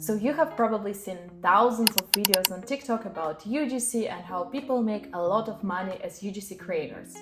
So you have probably seen thousands of videos on TikTok about UGC and how people make a lot of money as UGC creators.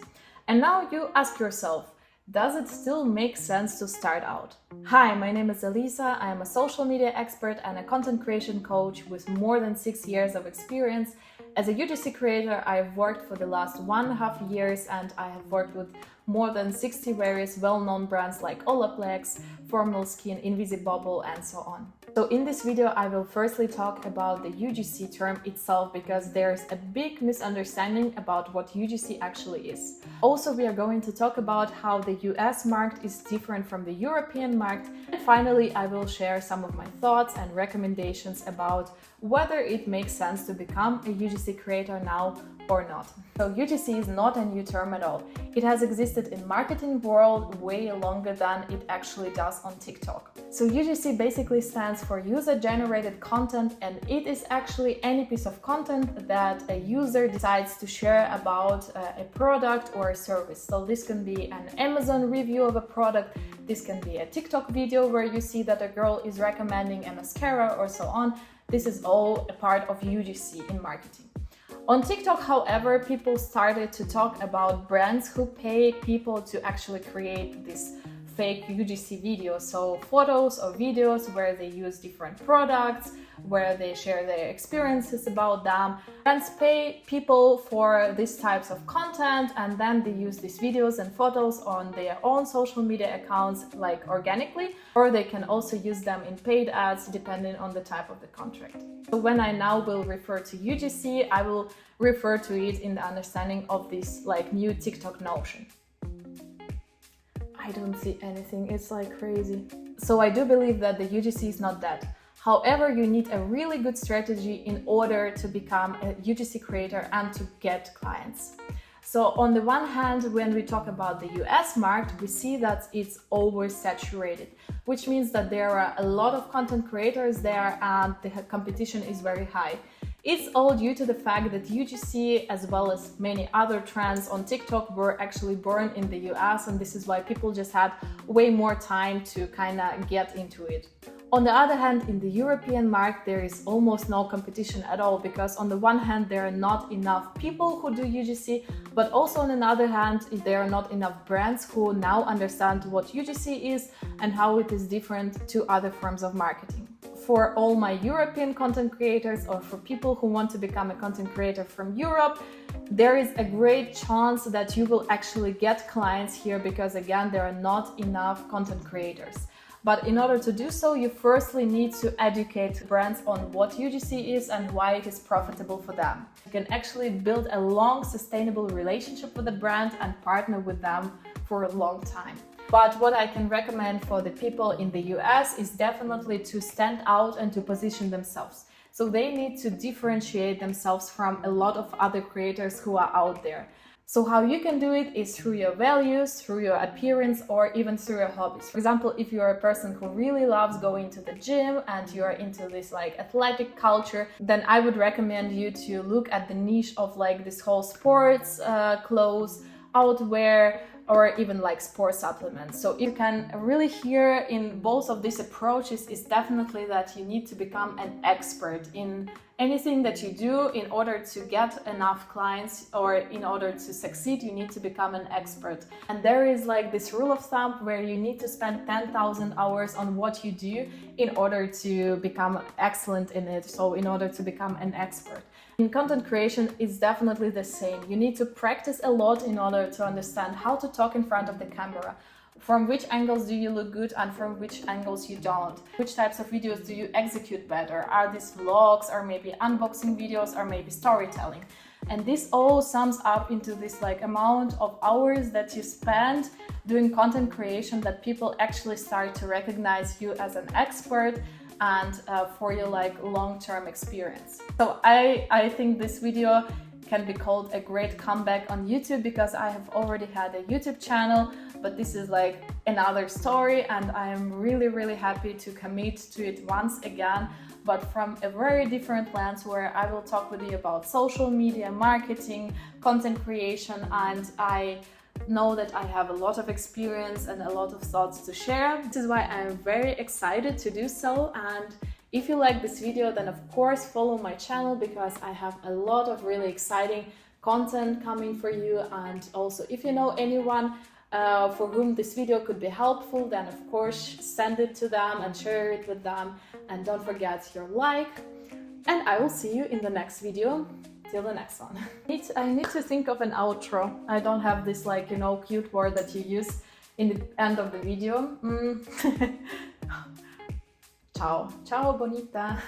And now you ask yourself, does it still make sense to start out? Hi, my name is Alisa. I am a social media expert and a content creation coach with more than 6 years of experience. As a UGC creator, I've worked for the last 1.5 years and I have worked with more than 60 various well-known brands like Olaplex, Formal Skin, Invisibubble, and so on. So in this video, I will firstly talk about the UGC term itself because there's a big misunderstanding about what UGC actually is. Also, we are going to talk about how the US market is different from the European market. And finally, I will share some of my thoughts and recommendations about whether it makes sense to become a UGC creator now or not. So UGC is not a new term at all. It has existed in marketing world way longer than it actually does on TikTok. So UGC basically stands for user-generated content, and it is actually any piece of content that a user decides to share about a product or a service. So this can be an Amazon review of a product, this can be a TikTok video where you see that a girl is recommending a mascara or so on. This is all a part of UGC in marketing. On TikTok, however, people started to talk about brands who pay people to actually create this fake UGC videos, so photos or videos where they use different products, where they share their experiences about them. Brands pay people for these types of content and then they use these videos and photos on their own social media accounts, like organically, or they can also use them in paid ads depending on the type of the contract. So when I now will refer to UGC, I will refer to it in the understanding of this like new TikTok notion. I don't see anything, it's like crazy. So I do believe that the UGC is not dead. However, you need a really good strategy in order to become a UGC creator and to get clients. So on the one hand, when we talk about the US market, we see that it's oversaturated, which means that there are a lot of content creators there and the competition is very high. It's all due to the fact that UGC, as well as many other trends on TikTok, were actually born in the US, and this is why people just had way more time to kind of get into it. On the other hand, in the European market, there is almost no competition at all because on the one hand, there are not enough people who do UGC, but also on the other hand, there are not enough brands who now understand what UGC is and how it is different to other forms of marketing. For all my European content creators or for people who want to become a content creator from Europe, there is a great chance that you will actually get clients here because again, there are not enough content creators. But in order to do so, you firstly need to educate brands on what UGC is and why it is profitable for them. You can actually build a long, sustainable relationship with the brand and partner with them for a long time. But what I can recommend for the people in the US is definitely to stand out and to position themselves. So they need to differentiate themselves from a lot of other creators who are out there. So how you can do it is through your values, through your appearance, or even through your hobbies. For example, if you're a person who really loves going to the gym and you're into this like athletic culture, then I would recommend you to look at the niche of like this whole sports clothes, outwear, or even like sports supplements. So you can really hear in both of these approaches is definitely that you need to become an expert in anything that you do. In order to get enough clients or in order to succeed, you need to become an expert. And there is like this rule of thumb where you need to spend 10,000 hours on what you do in order to become excellent in it. So in order to become an expert. In content creation, it's definitely the same. You need to practice a lot in order to understand how to talk in front of the camera. From which angles do you look good and from which angles you don't? Which types of videos do you execute better? Are these vlogs or maybe unboxing videos or maybe storytelling? And this all sums up into this like amount of hours that you spend doing content creation that people actually start to recognize you as an expert and for your like long-term experience. So I think this video can be called a great comeback on YouTube because I have already had a YouTube channel, but this is like another story and I am really happy to commit to it once again, but from a very different lens where I will talk with you about social media, marketing, content creation, and I know that I have a lot of experience and a lot of thoughts to share. This is why I'm very excited to do so, and If you like this video, then of course follow my channel, because I have a lot of really exciting content coming for you. And also, if you know anyone for whom this video could be helpful, then of course send it to them and share it with them. And don't forget your like. And I will see you in the next video. Till the next one. I need to think of an outro. I don't have this, like, you know, cute word that you use in the end of the video. Ciao. Ciao, bonita.